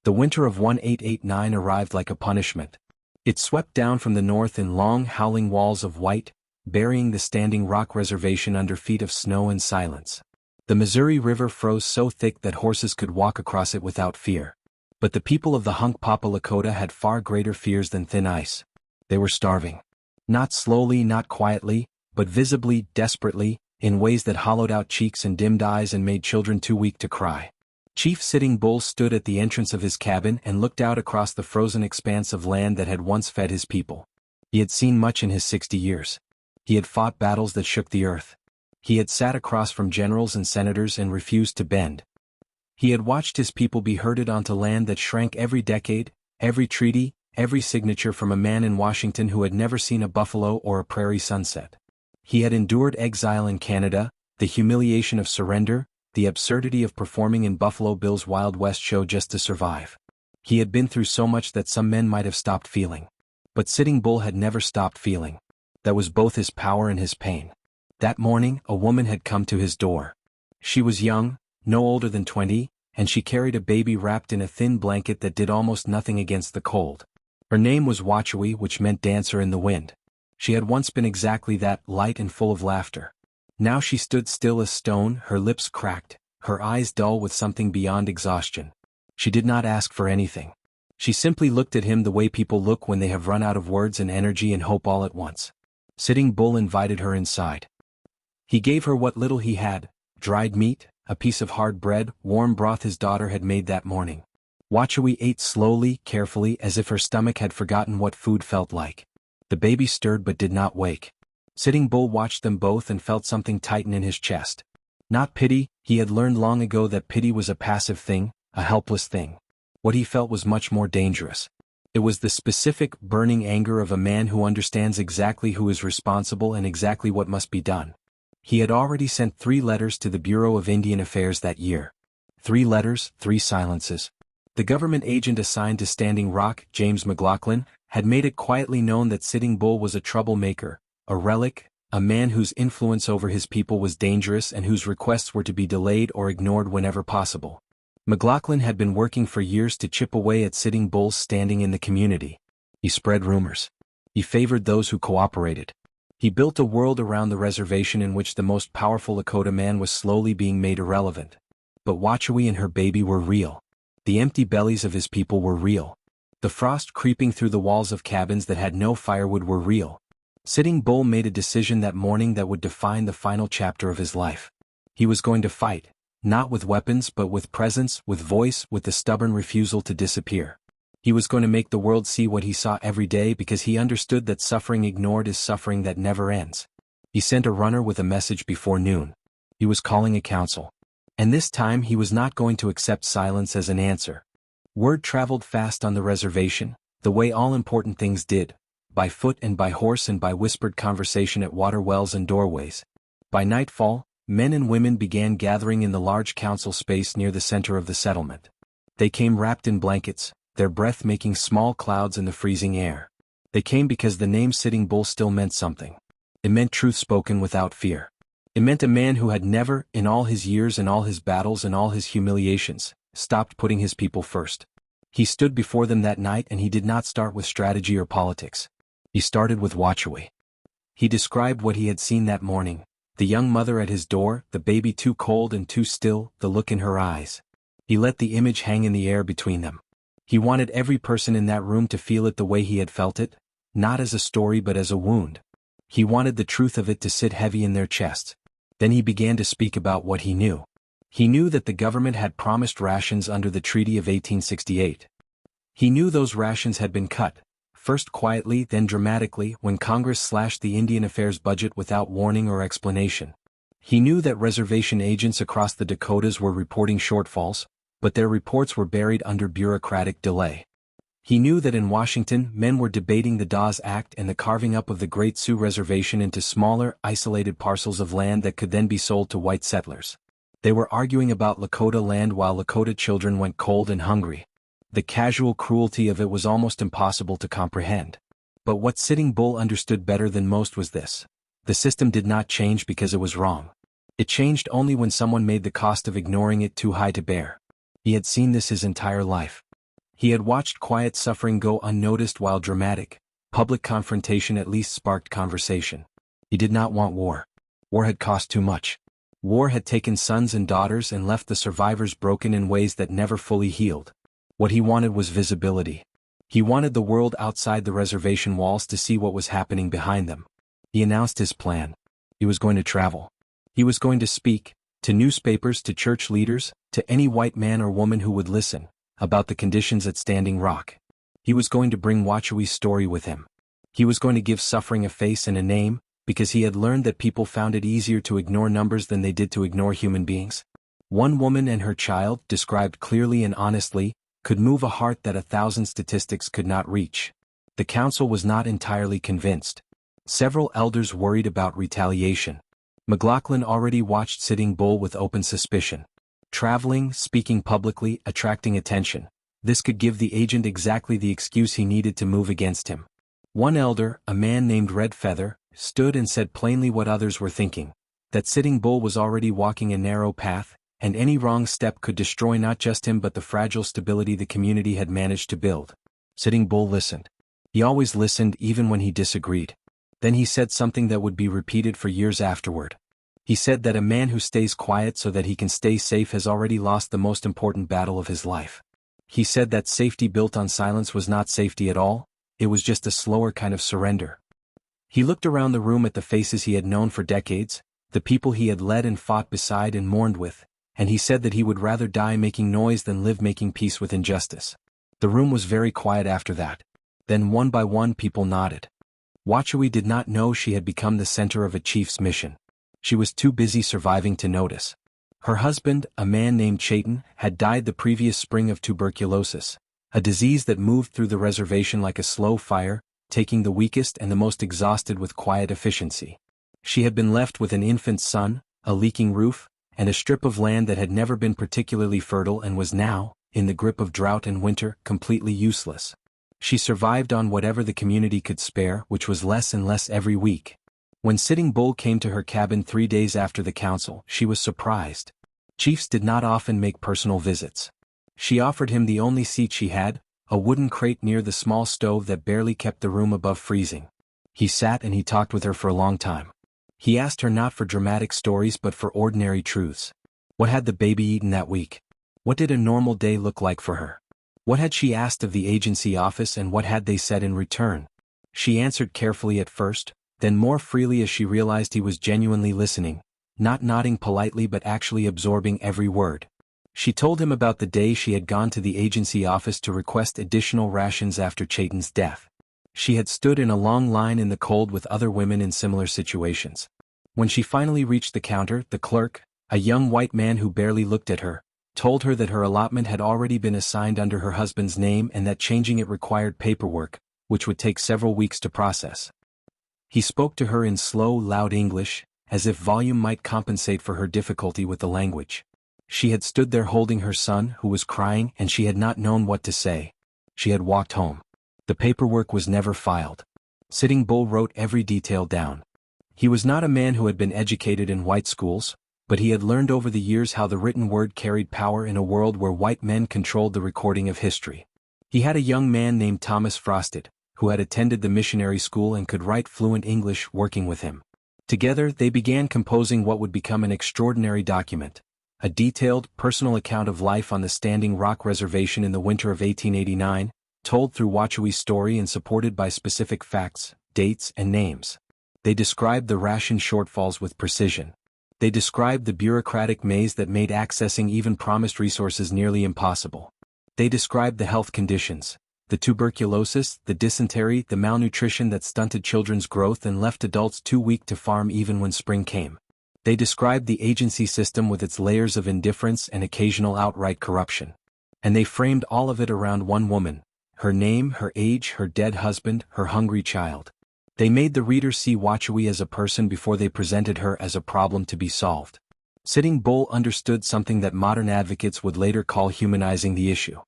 The winter of 1889 arrived like a punishment. It swept down from the north in long howling walls of white, burying the Standing Rock Reservation under feet of snow and silence. The Missouri River froze so thick that horses could walk across it without fear. But the people of the Hunkpapa Lakota had far greater fears than thin ice. They were starving. Not slowly, not quietly, but visibly, desperately, in ways that hollowed out cheeks and dimmed eyes and made children too weak to cry. Chief Sitting Bull stood at the entrance of his cabin and looked out across the frozen expanse of land that had once fed his people. He had seen much in his 60 years. He had fought battles that shook the earth. He had sat across from generals and senators and refused to bend. He had watched his people be herded onto land that shrank every decade, every treaty, every signature from a man in Washington who had never seen a buffalo or a prairie sunset. He had endured exile in Canada, the humiliation of surrender, the absurdity of performing in Buffalo Bill's Wild West show just to survive. He had been through so much that some men might have stopped feeling. But Sitting Bull had never stopped feeling. That was both his power and his pain. That morning, a woman had come to his door. She was young, no older than 20, and she carried a baby wrapped in a thin blanket that did almost nothing against the cold. Her name was Watchowee, which meant dancer in the wind. She had once been exactly that, light and full of laughter. Now she stood still as stone, her lips cracked, her eyes dull with something beyond exhaustion. She did not ask for anything. She simply looked at him the way people look when they have run out of words and energy and hope all at once. Sitting Bull invited her inside. He gave her what little he had, dried meat, a piece of hard bread, warm broth his daughter had made that morning. Watchowee ate slowly, carefully, as if her stomach had forgotten what food felt like. The baby stirred but did not wake. Sitting Bull watched them both and felt something tighten in his chest. Not pity, he had learned long ago that pity was a passive thing, a helpless thing. What he felt was much more dangerous. It was the specific, burning anger of a man who understands exactly who is responsible and exactly what must be done. He had already sent 3 letters to the Bureau of Indian Affairs that year. 3 letters, 3 silences. The government agent assigned to Standing Rock, James McLaughlin, had made it quietly known that Sitting Bull was a troublemaker, a relic, a man whose influence over his people was dangerous and whose requests were to be delayed or ignored whenever possible. McLaughlin had been working for years to chip away at Sitting Bull's standing in the community. He spread rumors. He favored those who cooperated. He built a world around the reservation in which the most powerful Lakota man was slowly being made irrelevant. But Watchowee and her baby were real. The empty bellies of his people were real. The frost creeping through the walls of cabins that had no firewood were real. Sitting Bull made a decision that morning that would define the final chapter of his life. He was going to fight, not with weapons but with presence, with voice, with the stubborn refusal to disappear. He was going to make the world see what he saw every day because he understood that suffering ignored is suffering that never ends. He sent a runner with a message before noon. He was calling a council. And this time he was not going to accept silence as an answer. Word traveled fast on the reservation, the way all important things did, by foot and by horse and by whispered conversation at water wells and doorways. By nightfall, men and women began gathering in the large council space near the center of the settlement. They came wrapped in blankets, their breath making small clouds in the freezing air. They came because the name Sitting Bull still meant something. It meant truth spoken without fear. It meant a man who had never, in all his years and all his battles and all his humiliations, stopped putting his people first. He stood before them that night and he did not start with strategy or politics. He started with Watchowee. He described what he had seen that morning, the young mother at his door, the baby too cold and too still, the look in her eyes. He let the image hang in the air between them. He wanted every person in that room to feel it the way he had felt it, not as a story but as a wound. He wanted the truth of it to sit heavy in their chests. Then he began to speak about what he knew. He knew that the government had promised rations under the Treaty of 1868. He knew those rations had been cut, first quietly then dramatically when Congress slashed the Indian Affairs budget without warning or explanation. He knew that reservation agents across the Dakotas were reporting shortfalls, but their reports were buried under bureaucratic delay. He knew that in Washington men were debating the Dawes Act and the carving up of the Great Sioux Reservation into smaller, isolated parcels of land that could then be sold to white settlers. They were arguing about Lakota land while Lakota children went cold and hungry. The casual cruelty of it was almost impossible to comprehend. But what Sitting Bull understood better than most was this. The system did not change because it was wrong. It changed only when someone made the cost of ignoring it too high to bear. He had seen this his entire life. He had watched quiet suffering go unnoticed while dramatic, public confrontation at least sparked conversation. He did not want war. War had cost too much. War had taken sons and daughters and left the survivors broken in ways that never fully healed. What he wanted was visibility. He wanted the world outside the reservation walls to see what was happening behind them. He announced his plan. He was going to travel. He was going to speak, to newspapers, to church leaders, to any white man or woman who would listen, about the conditions at Standing Rock. He was going to bring Wachui's story with him. He was going to give suffering a face and a name, because he had learned that people found it easier to ignore numbers than they did to ignore human beings. One woman and her child, described clearly and honestly, could move a heart that 1,000 statistics could not reach. The council was not entirely convinced. Several elders worried about retaliation. McLaughlin already watched Sitting Bull with open suspicion. Traveling, speaking publicly, attracting attention. This could give the agent exactly the excuse he needed to move against him. One elder, a man named Red Feather, stood and said plainly what others were thinking, that Sitting Bull was already walking a narrow path, and any wrong step could destroy not just him but the fragile stability the community had managed to build. Sitting Bull listened. He always listened even when he disagreed. Then he said something that would be repeated for years afterward. He said that a man who stays quiet so that he can stay safe has already lost the most important battle of his life. He said that safety built on silence was not safety at all, it was just a slower kind of surrender. He looked around the room at the faces he had known for decades, the people he had led and fought beside and mourned with, and he said that he would rather die making noise than live making peace with injustice. The room was very quiet after that. Then one by one people nodded. Wachui did not know she had become the center of a chief's mission. She was too busy surviving to notice. Her husband, a man named Chayton, had died the previous spring of tuberculosis, a disease that moved through the reservation like a slow fire, taking the weakest and the most exhausted with quiet efficiency. She had been left with an infant son, a leaking roof, and a strip of land that had never been particularly fertile and was now, in the grip of drought and winter, completely useless. She survived on whatever the community could spare, which was less and less every week. When Sitting Bull came to her cabin 3 days after the council, she was surprised. Chiefs did not often make personal visits. She offered him the only seat she had, a wooden crate near the small stove that barely kept the room above freezing. He sat and he talked with her for a long time. He asked her not for dramatic stories but for ordinary truths. What had the baby eaten that week? What did a normal day look like for her? What had she asked of the agency office and what had they said in return? She answered carefully at first, then more freely as she realized he was genuinely listening, not nodding politely but actually absorbing every word. She told him about the day she had gone to the agency office to request additional rations after Chayton's death. She had stood in a long line in the cold with other women in similar situations. When she finally reached the counter, the clerk, a young white man who barely looked at her, told her that her allotment had already been assigned under her husband's name and that changing it required paperwork, which would take several weeks to process. He spoke to her in slow, loud English, as if volume might compensate for her difficulty with the language. She had stood there holding her son, who was crying, and she had not known what to say. She had walked home. The paperwork was never filed. Sitting Bull wrote every detail down. He was not a man who had been educated in white schools, but he had learned over the years how the written word carried power in a world where white men controlled the recording of history. He had a young man named Thomas Frosted, who had attended the missionary school and could write fluent English, working with him. Together they began composing what would become an extraordinary document, a detailed, personal account of life on the Standing Rock Reservation in the winter of 1889, told through Wachui's story and supported by specific facts, dates, and names. They described the ration shortfalls with precision. They described the bureaucratic maze that made accessing even promised resources nearly impossible. They described the health conditions, the tuberculosis, the dysentery, the malnutrition that stunted children's growth and left adults too weak to farm even when spring came. They described the agency system with its layers of indifference and occasional outright corruption. And they framed all of it around one woman, her name, her age, her dead husband, her hungry child. They made the reader see Wachui as a person before they presented her as a problem to be solved. Sitting Bull understood something that modern advocates would later call humanizing the issue.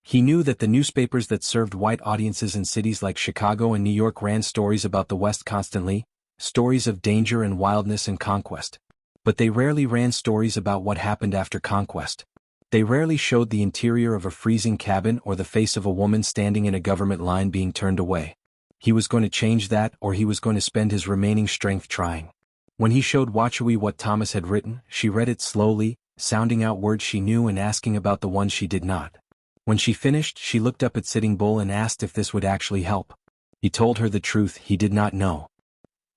He knew that the newspapers that served white audiences in cities like Chicago and New York ran stories about the West constantly, stories of danger and wildness and conquest. But they rarely ran stories about what happened after conquest. They rarely showed the interior of a freezing cabin or the face of a woman standing in a government line being turned away. He was going to change that, or he was going to spend his remaining strength trying. When he showed Wachowicz what Thomas had written, she read it slowly, sounding out words she knew and asking about the ones she did not. When she finished, she looked up at Sitting Bull and asked if this would actually help. He told her the truth: he did not know.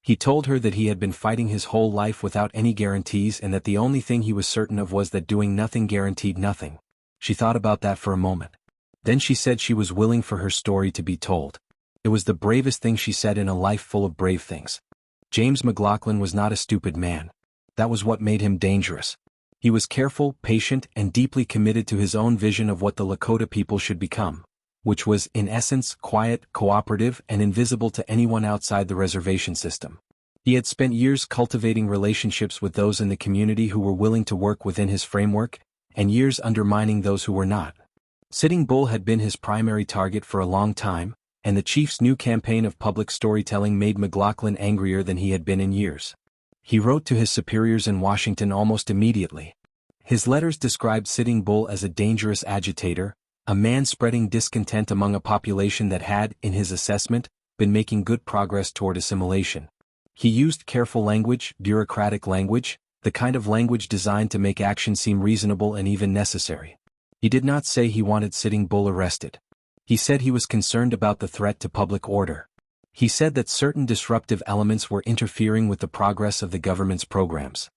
He told her that he had been fighting his whole life without any guarantees, and that the only thing he was certain of was that doing nothing guaranteed nothing. She thought about that for a moment. Then she said she was willing for her story to be told. It was the bravest thing she said in a life full of brave things. James McLaughlin was not a stupid man. That was what made him dangerous. He was careful, patient, and deeply committed to his own vision of what the Lakota people should become, which was, in essence, quiet, cooperative, and invisible to anyone outside the reservation system. He had spent years cultivating relationships with those in the community who were willing to work within his framework, and years undermining those who were not. Sitting Bull had been his primary target for a long time, and the chief's new campaign of public storytelling made McLaughlin angrier than he had been in years. He wrote to his superiors in Washington almost immediately. His letters described Sitting Bull as a dangerous agitator, a man spreading discontent among a population that had, in his assessment, been making good progress toward assimilation. He used careful language, bureaucratic language, the kind of language designed to make action seem reasonable and even necessary. He did not say he wanted Sitting Bull arrested. He said he was concerned about the threat to public order. He said that certain disruptive elements were interfering with the progress of the government's programs.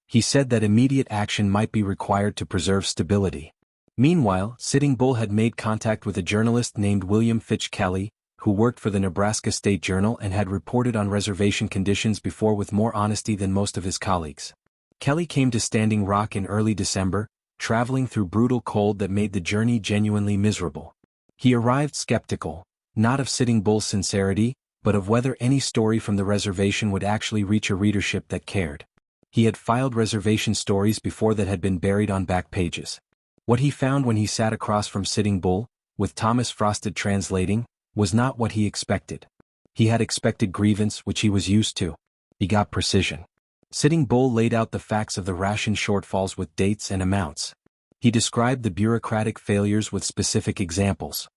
He said that immediate action might be required to preserve stability. Meanwhile, Sitting Bull had made contact with a journalist named William Fitch Kelly, who worked for the Nebraska State Journal and had reported on reservation conditions before with more honesty than most of his colleagues. Kelly came to Standing Rock in early December, traveling through brutal cold that made the journey genuinely miserable. He arrived skeptical, not of Sitting Bull's sincerity, but of whether any story from the reservation would actually reach a readership that cared. He had filed reservation stories before that had been buried on back pages. What he found when he sat across from Sitting Bull, with Thomas Frosted translating, was not what he expected. He had expected grievance, which he was used to. He got precision. Sitting Bull laid out the facts of the ration shortfalls with dates and amounts. He described the bureaucratic failures with specific examples.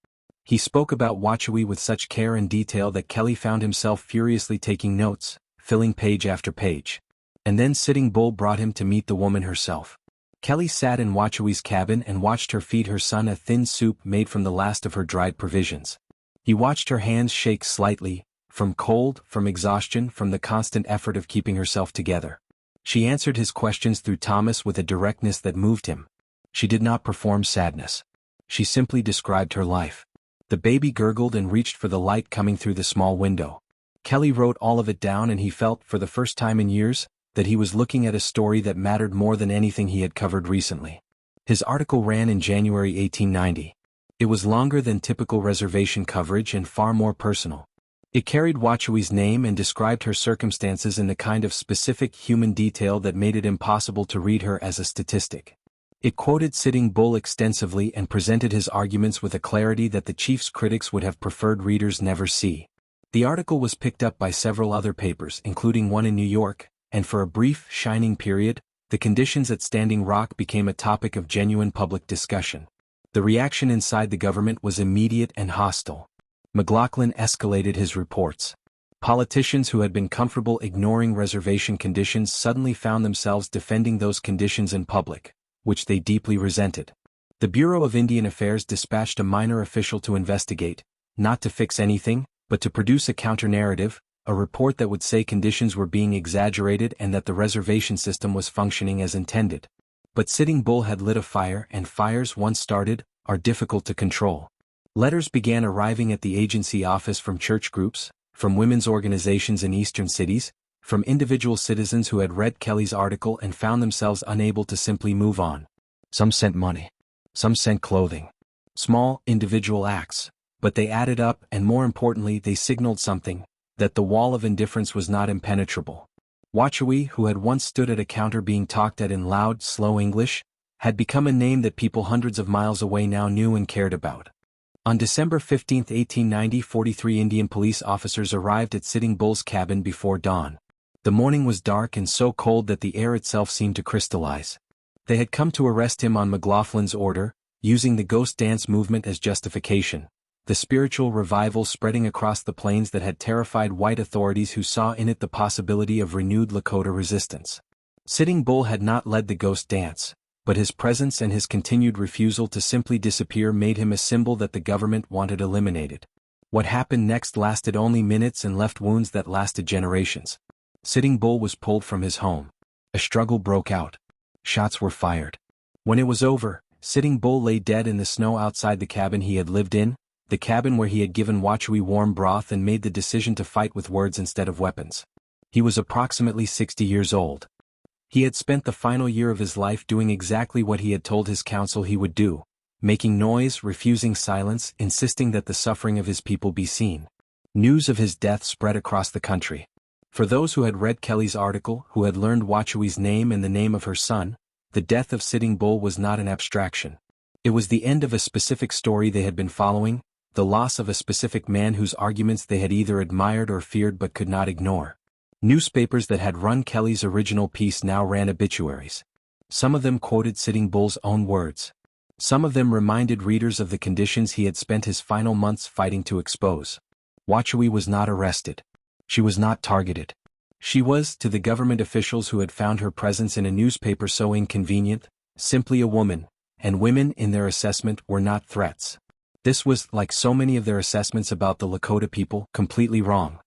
He spoke about Wachowicz with such care and detail that Kelly found himself furiously taking notes, filling page after page. And then Sitting Bull brought him to meet the woman herself. Kelly sat in Wachowicz's cabin and watched her feed her son a thin soup made from the last of her dried provisions. He watched her hands shake slightly, from cold, from exhaustion, from the constant effort of keeping herself together. She answered his questions through Thomas with a directness that moved him. She did not perform sadness. She simply described her life. The baby gurgled and reached for the light coming through the small window. Kelly wrote all of it down, and he felt, for the first time in years, that he was looking at a story that mattered more than anything he had covered recently. His article ran in January 1890. It was longer than typical reservation coverage and far more personal. It carried Wachowicz's name and described her circumstances in the kind of specific human detail that made it impossible to read her as a statistic. It quoted Sitting Bull extensively and presented his arguments with a clarity that the chief's critics would have preferred readers never see. The article was picked up by several other papers, including one in New York, and for a brief, shining period, the conditions at Standing Rock became a topic of genuine public discussion. The reaction inside the government was immediate and hostile. McLaughlin escalated his reports. Politicians who had been comfortable ignoring reservation conditions suddenly found themselves defending those conditions in public, which they deeply resented. The Bureau of Indian Affairs dispatched a minor official to investigate, not to fix anything, but to produce a counter-narrative, a report that would say conditions were being exaggerated and that the reservation system was functioning as intended. But Sitting Bull had lit a fire, and fires, once started, are difficult to control. Letters began arriving at the agency office from church groups, from women's organizations in eastern cities, from individual citizens who had read Kelly's article and found themselves unable to simply move on. Some sent money. Some sent clothing. Small, individual acts, but they added up, and more importantly, they signaled something, that the wall of indifference was not impenetrable. Wachowicz, who had once stood at a counter being talked at in loud, slow English, had become a name that people hundreds of miles away now knew and cared about. On December 15, 1890, 43 Indian police officers arrived at Sitting Bull's cabin before dawn. The morning was dark and so cold that the air itself seemed to crystallize. They had come to arrest him on McLaughlin's order, using the ghost dance movement as justification, the spiritual revival spreading across the plains that had terrified white authorities who saw in it the possibility of renewed Lakota resistance. Sitting Bull had not led the ghost dance, but his presence and his continued refusal to simply disappear made him a symbol that the government wanted eliminated. What happened next lasted only minutes and left wounds that lasted generations. Sitting Bull was pulled from his home. A struggle broke out. Shots were fired. When it was over, Sitting Bull lay dead in the snow outside the cabin he had lived in, the cabin where he had given Wachowee warm broth and made the decision to fight with words instead of weapons. He was approximately 60 years old. He had spent the final year of his life doing exactly what he had told his council he would do, making noise, refusing silence, insisting that the suffering of his people be seen. News of his death spread across the country. For those who had read Kelly's article, who had learned Wachowee's name and the name of her son, the death of Sitting Bull was not an abstraction. It was the end of a specific story they had been following, the loss of a specific man whose arguments they had either admired or feared but could not ignore. Newspapers that had run Kelly's original piece now ran obituaries. Some of them quoted Sitting Bull's own words. Some of them reminded readers of the conditions he had spent his final months fighting to expose. Wachowee was not arrested. She was not targeted. She was, to the government officials who had found her presence in a newspaper so inconvenient, simply a woman, and women in their assessment were not threats. This was, like so many of their assessments about the Lakota people, completely wrong.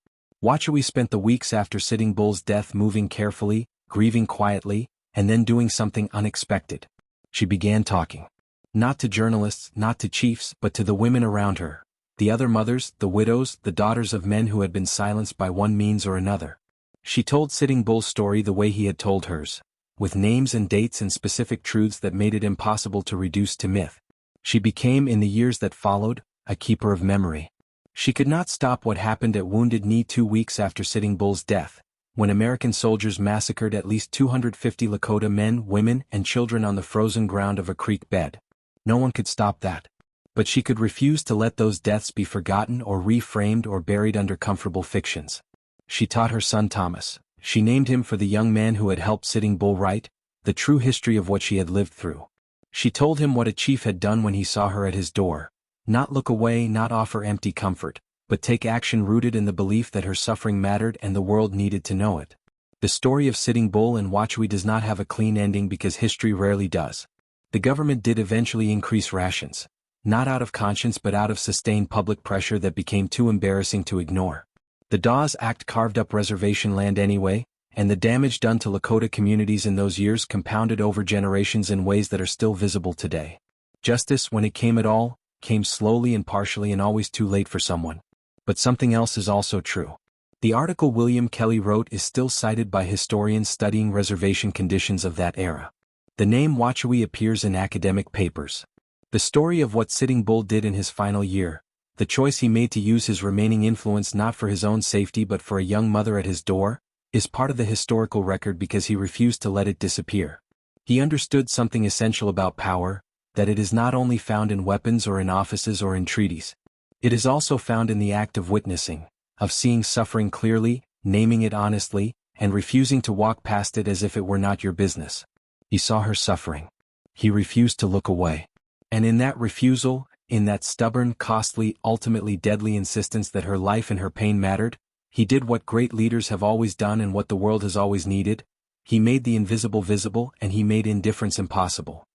Wachowee spent the weeks after Sitting Bull's death moving carefully, grieving quietly, and then doing something unexpected. She began talking. Not to journalists, not to chiefs, but to the women around her, the other mothers, the widows, the daughters of men who had been silenced by one means or another. She told Sitting Bull's story the way he had told hers, with names and dates and specific truths that made it impossible to reduce to myth. She became, in the years that followed, a keeper of memory. She could not stop what happened at Wounded Knee 2 weeks after Sitting Bull's death, when American soldiers massacred at least 250 Lakota men, women, and children on the frozen ground of a creek bed. No one could stop that. But she could refuse to let those deaths be forgotten or reframed or buried under comfortable fictions. She taught her son Thomas. She named him for the young man who had helped Sitting Bull write the true history of what she had lived through. She told him what a chief had done when he saw her at his door. Not look away, not offer empty comfort, but take action rooted in the belief that her suffering mattered and the world needed to know it. The story of Sitting Bull and Wachowee does not have a clean ending because history rarely does. The government did eventually increase rations. Not out of conscience but out of sustained public pressure that became too embarrassing to ignore. The Dawes Act carved up reservation land anyway, and the damage done to Lakota communities in those years compounded over generations in ways that are still visible today. Justice, when it came at all, came slowly and partially and always too late for someone. But something else is also true. The article William Kelly wrote is still cited by historians studying reservation conditions of that era. The name Wachowee appears in academic papers. The story of what Sitting Bull did in his final year, the choice he made to use his remaining influence not for his own safety but for a young mother at his door, is part of the historical record because he refused to let it disappear. He understood something essential about power, that it is not only found in weapons or in offices or in treaties. It is also found in the act of witnessing, of seeing suffering clearly, naming it honestly, and refusing to walk past it as if it were not your business. He saw her suffering. He refused to look away. And in that refusal, in that stubborn, costly, ultimately deadly insistence that her life and her pain mattered, he did what great leaders have always done and what the world has always needed. He made the invisible visible and he made indifference impossible.